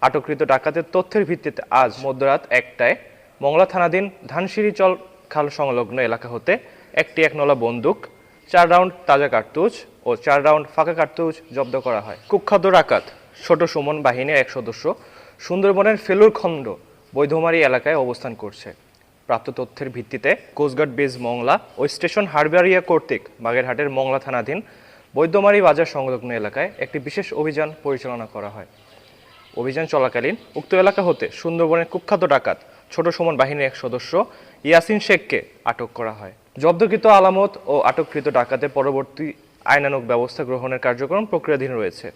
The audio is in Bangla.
আটককৃত ডাকাতের তথ্যের ভিত্তিতে আজ মধ্যরাত 1টায় মংলা থানাধীন ধানসিঁড়িচল খাল সংলগ্ন এলাকা হতে একটি 1 বন্দুক, 4 রাউন্ড তাজা কার্তুজ ও 4 রাউন্ড ফাঁকা কার্তুজ জব্দ করা হয়। কুখ্যাত ডাকাত ছোট সুমন বাহিনীর এক সদস্য সুন্দরবনের ফেলুরখন্ড বৈধমারী এলাকায় অবস্থান করছে। প্রাপ্ত তথ্যের ভিত্তিতে কোস্টগার্ড বেজ মংলা ও স্টেশন হারবারিয়া কর্তৃক বাগেরহাটের মংলা থানাধীন বৈদ্যমারী বাজার সংলগ্ন এলাকায় একটি বিশেষ অভিযান পরিচালনা করা হয়। অভিযান চলাকালীন উক্ত এলাকা হতে সুন্দরবনের কুখ্যাত ডাকাত ছোট সুমন বাহিনীর এক সদস্য ইয়াসিন শেখকে আটক করা হয়। জব্দকৃত আলামত ও আটককৃত ডাকাতের পরবর্তী আইনানুগ ব্যবস্থা গ্রহণের কার্যক্রম প্রক্রিয়াধীন রয়েছে।